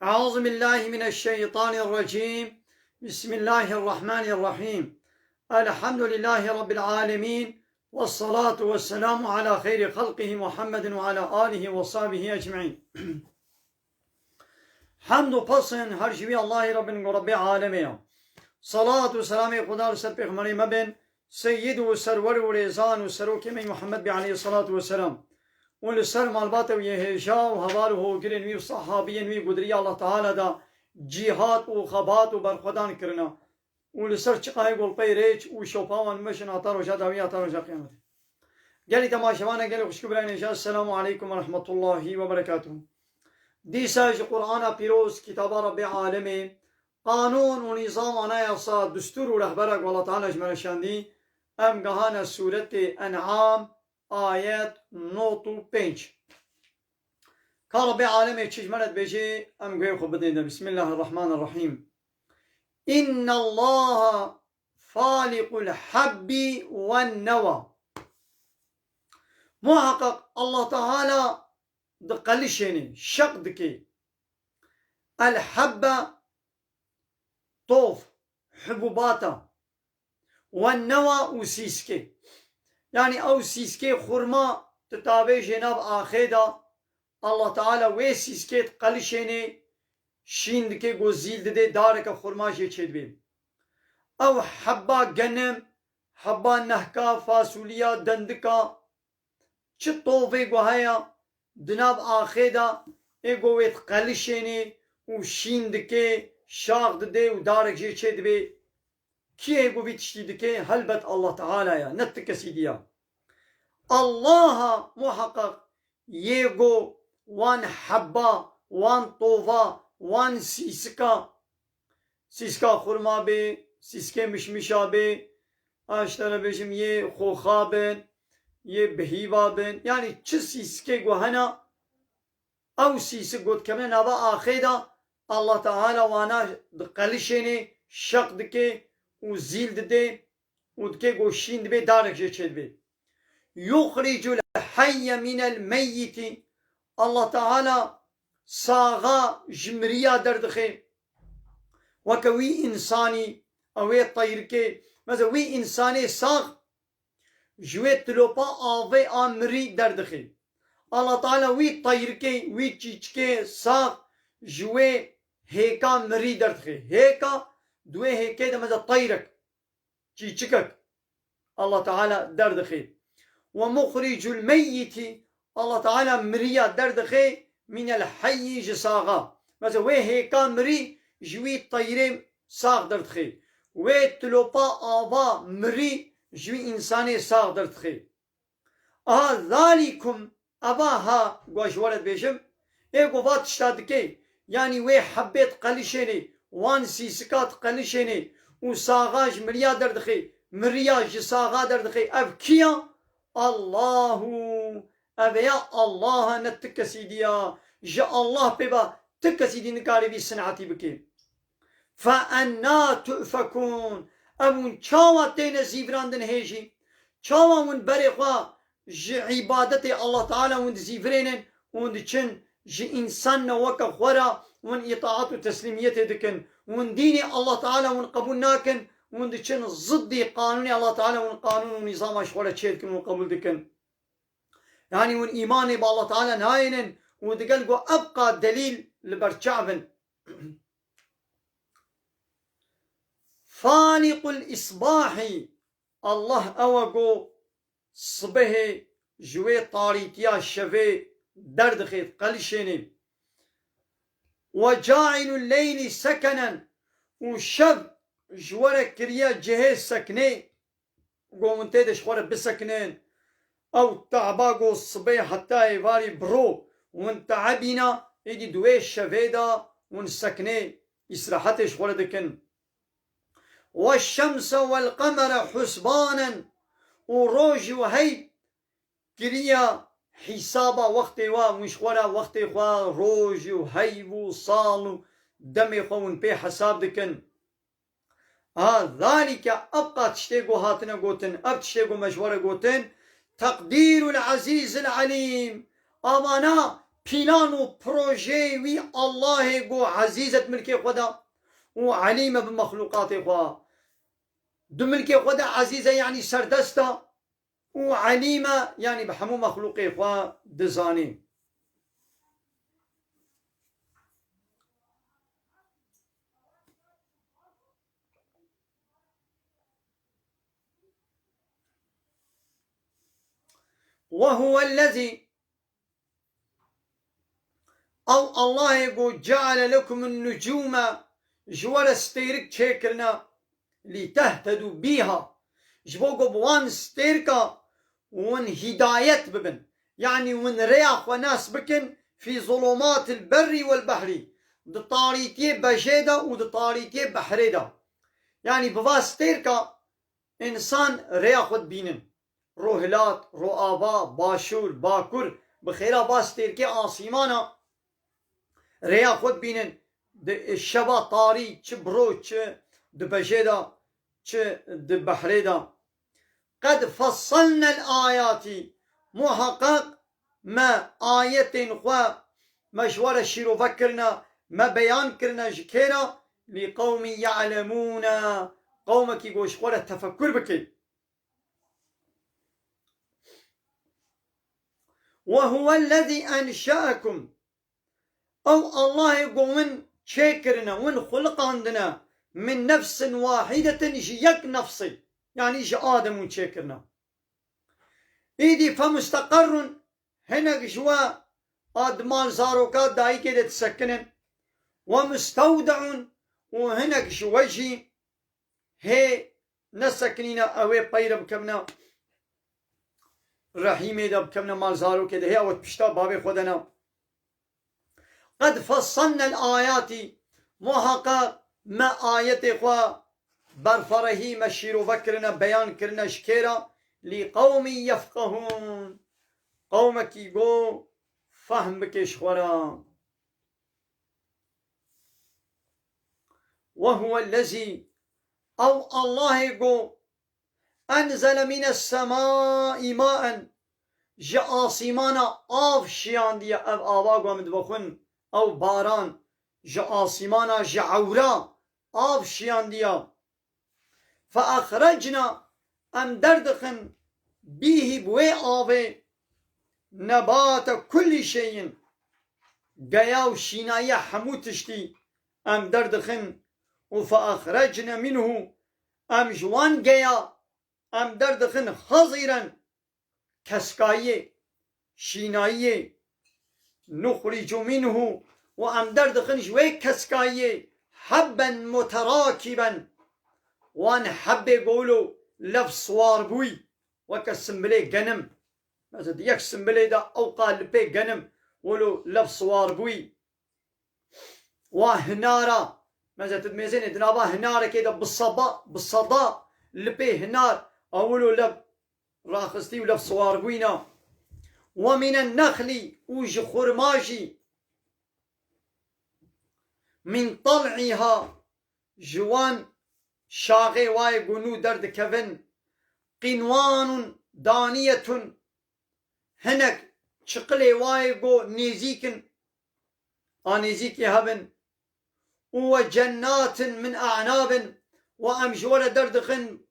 أعوذ بالله من الشيطان الرجيم. بسم الله الرحمن الرحيم. الحمد لله رب العالمين، والصلاة والسلام على خير خلقه محمد وعلى آله وصحبه أجمعين. حمد و پسن هر شوی الله رب عالمين. صلاة و سلام خدا سر پیغمبر مبن سید و سرور و ریزان و سروک من محمد علیه الصلاة والسلام. ولسر مالبات و یهجا و هوار و گرن وی صحابین وی قدری الله تعالی دا جهاد و خبات و برخودان کرنا. ولسر چقای گل پیریچ و شوپاوان مشن آتار و جداوی آتار و جا قیامت. گلی تماشوانه گلی خوشکبرین ایجا. السلام علیکم و رحمت الله و برکاته. دیساج قرآن پیروز کتاب رب عالمی قانون و نظام آنایاسا دستور و رهبرک و الله تعالی جمرشاندی ام گهان سورت انعام آیت 95. قال رب عالمی چجمرت بجی ام گوی خوب بدنید. بسم الله الرحمن الرحیم. إن الله فالق الحب والنوى. محقق الله تعالى دقلشيني شق دكي الحبة طوف حبوباتا والنوى وسيسكي، يعني او سيسكي خرما تتابع جناب آخيدا الله تعالى وي سيسكي تقلشيني شين دكي گوزيل دي دارك خرما جي چد بي، او حبا گنم حبا نهكا فاسوليا دندكا چه طوفي گوهايا دناب آخيدا ايگويت قلشيني و شين دكي شاق دي و دارك جي چد بي كي ايگويت شتي دكي هلبت الله تعالى يا نتكسي ديا الله محقق ييگو وان حبا وان طوفا وان سیسکا خورما بی سیسکه مشمشا بی اشتر بشم یه خوخا بین یه بهیوا بین، یعنی چه سیسکه گوهنا او سیسک گود کمه نبا آخیدا الله تعالی وانا قلشینی شق دکه و زیل دده و دکه گوشین دبی دارک جه چد بی یخرج الحی من المیت. الله تعالی ساغا جمريا دردخي وكوي إنساني أوي طيركي مثلا وي إنساني ساغ جوي تلوبا آوي آمري دردخي. الله تعالى وي طيركي وي چيچكي ساغ جوي هيكا مري دردخي. هيكا دوي هيكي ده مثلا طيرك چيچكك الله تعالى دردخي. ومخرج الميت الله تعالى مريا دردخي من الحي جساغا. مثلا وي هيكا مري جوي طيرين ساغ دردخي وي تلوبا آبا مري جوي إنساني ساغ دردخي. ذلكم أباها قوشورت بيشم ايقو فات اشتادكي، يعني وي حبيت قلشيني وان سيسكات قلشيني وساغاج مريا دردخي مريا جساغا دردخي أف كيا الله أبيا الله نتكسي ديا جاء الله ببا تكسي دي نكاري بي صنعتي بكي. فأنا تؤفكون. أمون چاوا تين زيفراندن هيجي چاوا من بريخوا عبادتي الله تعالى وند زيفرينن وند چن جي إنسان وكا خورا ون إطاعت و تسليميت دكن ون ديني الله تعالى ون قبول ناكن وند چن ضدي قانوني الله تعالى ون قانون و نظام اشورا چيدكن ون قبول دكن، يعني ون إيماني بالله تعالى ناينن ودقل قو أبقى دليل لبرچعبن. فالق الإصباح. الله أوغو صبح جوي طاريتيا شفي دردخيت قلشيني. وجاعل الليل سكنا وشب جوارا كريا جهاز سكني قو منتدش خورا بسكنين او تعباقو الصبح حتى يباري برو وانت عبينا يدي دويش شفيدا ونسكني يسرحتش وردكن. والشمس والقمر حسبانا وروج وهي كريا حسابا وقتي ومش ورا وقتي خوا روج وهي وصال دمي خون بي حساب دكن. ذلك أبقى تشتيقو هاتنا قوتن أب تشتيقو مجورة قوتن تقدير العزيز العليم. أمانا بلان و بروجي وي الله قو عزيزة ملكي خدا وعليمة بمخلوقات خوا دو ملكي خدا عزيزة يعني سردستا وعليمة يعني بحمو مخلوقي خوا دزاني. وهو الذي أو الله يقول جعل لكم النجوم جوار ستيرك تشيكرنا لتهتدوا بيها جبوكو بوان ستيركا ون هداية ببن يعني ون رياح وناس بكن في ظلمات البر والبحر دطاريتي بجيدا ودطاريتي بحريدا يعني بوا ستيركا إنسان رياح ود بينن روهلات روآبا باشور باكور بخيرا باستيركي آسيمانا ريا خود بینن شبا طاری چه برو چه دبجیدا چه دبحریدا قد فصلنا الآيات محقق ما آية خوا مشوار شیرو فکرنا ما بیان کرنا جکیرا لقوم يعلمون قوم کی گوش خورا تفکر بکی. وهو الذي أنشأكم أو الله يقومن شاكرنا ون خلق عندنا من نفس واحدة يك نفسي يعني يجي آدم ونشاكرنا إيدي فمستقر هنا جوا آدمان زاروكات داي كده تسكنن ومستودع وهنا جواجي هي نسكنينا أوي بيرب كمنا رحيمي دب كمنا مال زارو كده هي أوت بشتا بابي خدنا قد فصلنا الآيات محقق ما آية خوا برفرهي مشير وفكرنا بيان كرنا شكيرا لقوم يفقهون قومك يقو فهم بكش خورا. وهو الذي أو الله يقو أنزل من السماء ماء جآسيمانا آف شيان دي أب آواغو مدبخون أو باران جآسيمانا جعورا آف شيان دي فأخرجنا أم دردخن بيه بوي آوي نبات كل شيء قياو شينايا حموتشتي أم دردخن وفأخرجنا منه أم جوان قيا أم دردخن خضيرا كسكاية شيناية نخرج منه وأم دردخن جوي كسكاية حبا متراكبا وان حب يقولوا لف صوار بوي وكسمبلي جنم مثلا يك سمبلي دا أو قال بي جنم ولو لف صوار بوي وهنارا مثلا تدميزين دنابا هنارا كده بالصداء لبي هنار أولو لف راخستي ولف صوار بوينا ومن النخل وج خرماجي من طلعها جوان شاغي واي قنو درد كفن قنوان دانية هنك شقلي واي قو نيزيكن آنيزيكي هبن وجنات من أعناب وأمجور دردخن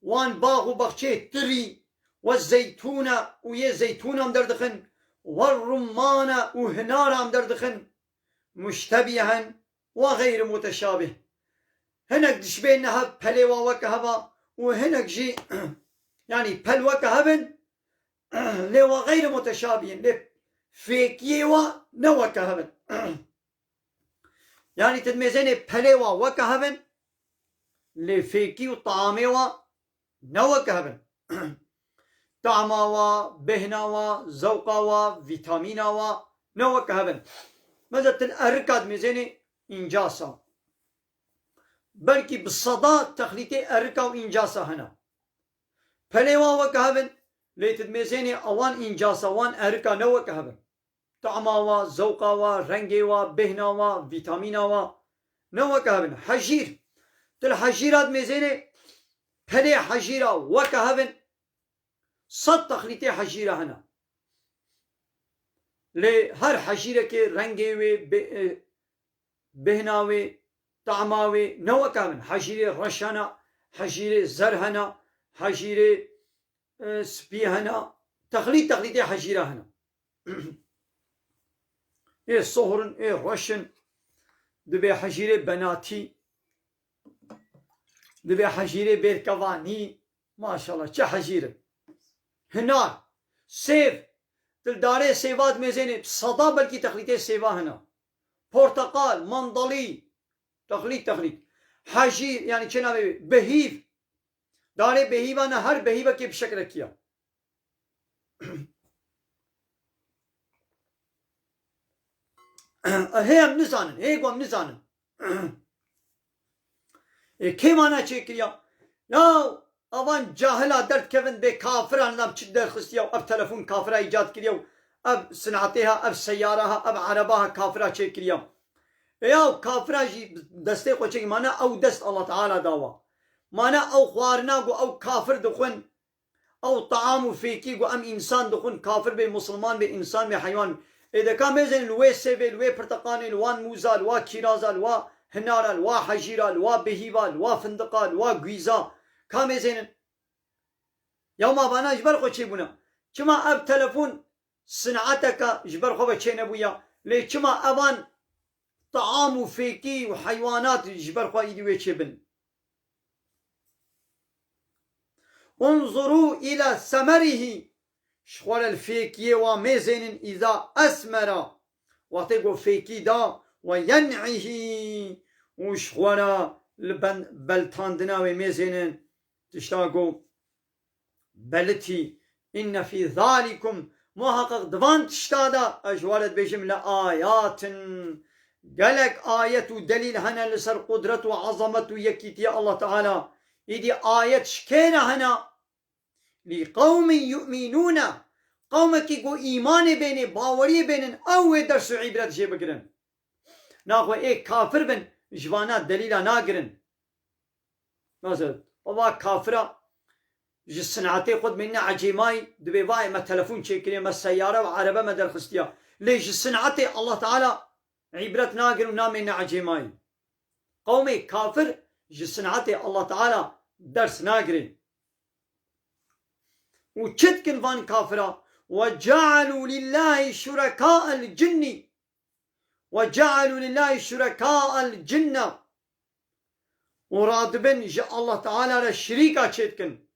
وان باغو بخشي تري والزيتونة ويا زيتونة مدردخن والرمانة وهنارة مدردخن مشتبها وغير متشابه هناك دشبينها بلوا وكهبا وهناك جي يعني بل وكهبن لوا غير متشابه فيكيوا نو وكهبن يعني تدميزين بلوا وكهبن لفيكيو طعاموا نو وكهبن طعموا بهنوا زوقوا فيتامينوا نو وكهبن ماذا تنأركاد ميزيني إنجاسا بلكي بالصداء تخليتي أركا وإنجاسا هنا فليوا وكهبن ليتد ميزيني أوان إنجاسا وان أركا نو وكهبن طعموا زوقوا رنجوا بهنوا فيتامينوا نو وكهبن حجير تل حجيرات ميزيني فلي حجيرا وكهبن صد تخليتي حجيرا هنا لي هر حشيرة كي رنگي وي بهناوي طعماوي نوع كامل حشيرة رشنا حشيرة زرهنا حشيرة سبيهنا تخليط حشيرة هنا ايه صهرن ايه رشن دبي حشيرة بناتي دبي حشيرة بيركواني ما شاء الله چه حشيرة هنار سيف دلداري سيفات ميزيني صدا بلكي تخليطي سيفا هنا portakal mandalي تخليط حشير يعني چنا بهيف داري بهيوانا هر بهيوه كي بشكل ركيا هم نزانن هيگو هم نزانن كي مانا چكريا يا اوان جاهلا درد كevin بي كافران نام چد در خستيا اب تلفون كافرا ايجاد كريا اب صنعتها اب سيارها اب عربها كافرا چكريا يا كافرا جي دسته خو چك مانا او دست الله تعالى داوا مانا او خوارنا گو او كافر دخون او طعام فيكي گو ام انسان دخون كافر بي مسلمان بي انسان بي حيوان اذا كان ميزن الوي سيفي الوي برتقاني الوان موزا الوا كيرازا الوا هنارا الوا حجيرا الوا بهيبا الوا فندقا الوا غويزا كان ميزن يوم بانا جبر خو چي بونا چما اب تلفون صنعتك جبر خو بچي نبويا لي چما ابان طعام فيكي وحيوانات جبر خو ايدي وي چبن انظروا الى ثمره شخوال الفيكي وميزن اذا اسمر وتقو فيكي دا وينعه وشخوالا بلتاندنا وميزن تشتاقو بلتي ان في ذلكم محقق دوان تشتادا اجوالت بيجم لآيات قالك آية دليل هنا لسر قدرة وعظمة يكيتي الله تعالى إدي آية شكينا هنا لقوم يؤمنون قومك يقو إيمان بيني باوري بينن أو درس عبرت جي بقرن ناخو إيه كافر بن جوانات دليلا ناقرن مثلا والله كافرة جي صنعتي خد منا عجيماي دبي باي ما تلفون شكري ما السيارة وعربة ما درخستيا ليش صنعتي الله تعالى عبرت ناقر ونامنا عجيماي قومي كافر جي صنعتي الله تعالى درس ناقرين وشتكن فان كافرة وجعلوا لله شركاء الجن وجعلوا لله شركاء الجنة ورادبن جاء الله تعالى للشريكة شتكن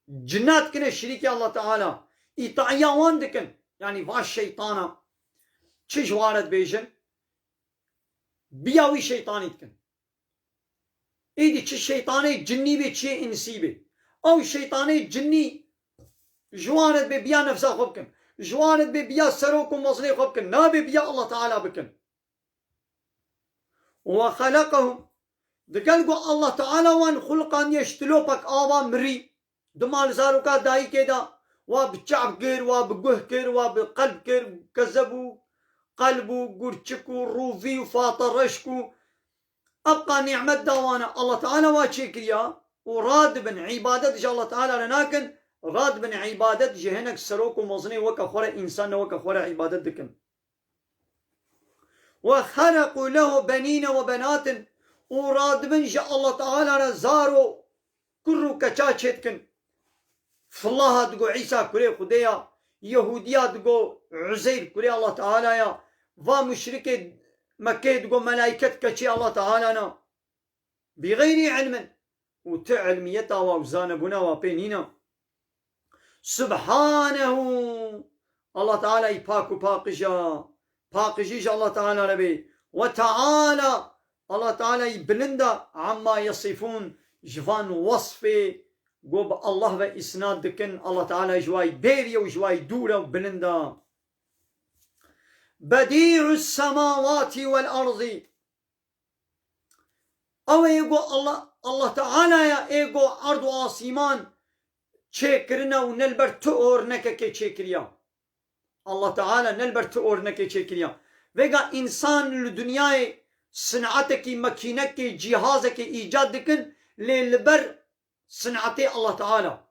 جنات كن الشريكة الله تعالى إطاعيا واندكن يعني واش شيطانا چش وارد بيجن بياوي شيطاني تكن ايدي چش شيطاني جني بي چه انسي بي او شيطاني جني جوانت بي بيا نفسها خبكن جوانت بي بيا سروكم مصني خبكن نابي بيا الله تعالى بكن وخلقهم دقلقوا الله تعالى وان خلقان يشتلو بك آبا مري دمال زاروكا داي كدا وبچعب كير وبقه كير وبقلب كير كذبو قلبو قرچكو روفي وفاطرشكو أبقى نعمة دوانا الله تعالى واشكريا وراد بن عبادة الله تعالى لناكن راد بن عبادة جهنك سروك ومزني وكا خورا إنسان وكا خورا عبادة دكن وخلقوا له بنين وبنات وراد بن جاء الله تعالى رزارو كرو كچا چتكن فالله دقو عيسى كري خديا يهوديا دقو عزير كري الله تعالى يا ومشرك مكة دقو ملائكة كچي الله تعالى نا بغير علم وتعلميتا وزانبنا وبينينا سبحانه الله تعالى يباكو باقجا باقجيج الله تعالى ربي وتعالى الله تعالى يبلندا عما يصفون جفان وصفي قوب الله وإسناد دكن الله تعالى جواي بيريا وجواي دورا وبلندا بديع السماوات والأرض أو يقول الله تعالى يا إيقو أرض وآسيمان چكرنا ونلبر تؤرنك كي چكريا الله تعالى نلبر تؤرنك كي چكريا ويقا إنسان الدنيا صنعتك مكينك جهازك إيجاد دكن للبر صنعتي الله تعالى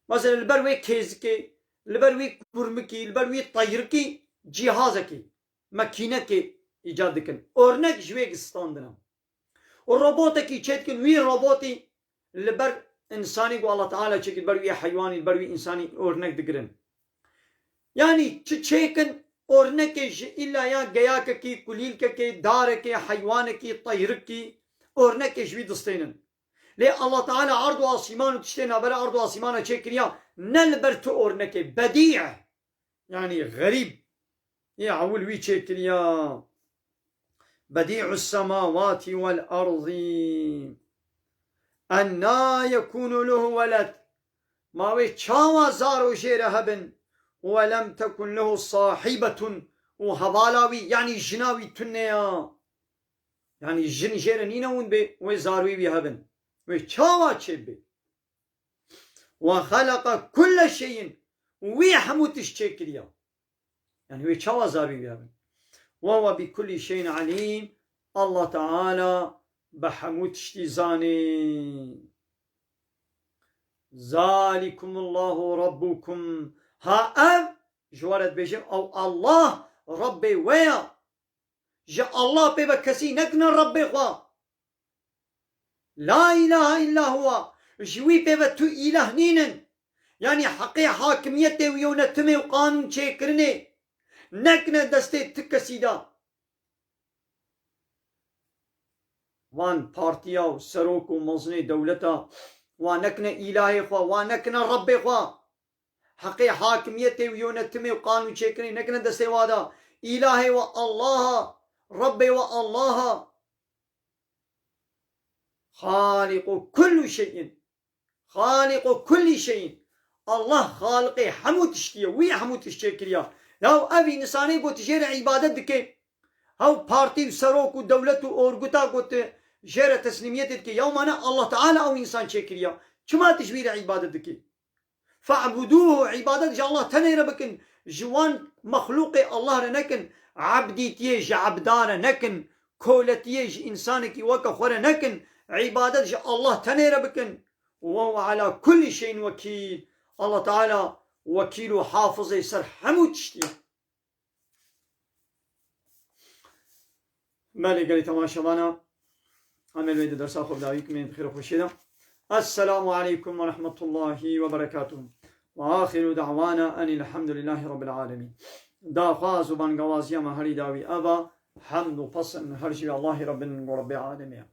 مثلا البر وي كيزكي لبروي كرمكي لبروي طيركي جهازكي ماكينكي إيجاد دكن أورنك جويك ستاندنا والروبوتكي تشتكن وي روبوتي لبر إنساني والله تعالى تشكل بروي حيواني بروي إنساني أورنك دقرن يعني تشيكن أورنك إلا يا جياككي كليلككي داركي حيوانكي طيركي أورنك جوي دستينن ليه الله تعالى عرض واسيمان وتشتينا بلا عرض واسيمان تشكريا نلبرت أورنك بديع يعني غريب يا عول وي تشكريا بديع السماوات والأرض أنا يكون له ولد ما وي تشاوى زارو شير هبن ولم تكن له صاحبة وهبالاوي يعني جناوي تنيا يعني جن شير نينون بي وزاروي بهبن وشاوى تشبي وخلق كل شيء ويحمد تشكريا يعني وشاوى زاروي بهبن وهو بكل شيء عليم الله تعالى بحمود تشتيزاني ذلكم الله ربكم ها أب جوارد بيجم أو الله ربي ويا جا الله بيبا كسي نكنا ربي خوا لا إله إلا هو جوي بيبا تو إله نينن يعني حقي حاكميته ويونتمي وقانون شكرني نكنا دستي تكسيدا وان بارتيا وسروك ومزني دولتا وانكنا إلهي خوا وانكنا ربي خوا حقي حاكميته ويونتمي وقانون شكرني نكنا دستي وادا إلهي والله ربي والله خالق كل شيء خالق كل شيء الله خالقي حمود تشتيه وي حمود تشكريا لو أبي نساني قلت جير عبادتك هاو بارتي وسروك ودولته وأورغوتا قلت جير تسليميتك يوم أنا الله تعالى أو إنسان شكريا شما تجبير عبادتك فاعبدوه عبادتك الله تنير بكن جوان مخلوقي الله رنكن عبدي تيج عبدان نكن كولتيج إنسانك وكا خور نكن عبادتك الله تنير بكن وهو على كل شيء وكيل الله تعالى وكيل وحافظ يسر حمود تشتي مالي قالي تماشى بانا عمل ويد درس أخذ دعويكم من بخير وخشيدة السلام عليكم ورحمة الله وبركاته وآخر دعوانا أن الحمد لله رب العالمين دا خواز وبان قوازيا ما هري داوي أبا حمد وفصل هرجي الله رب العالمين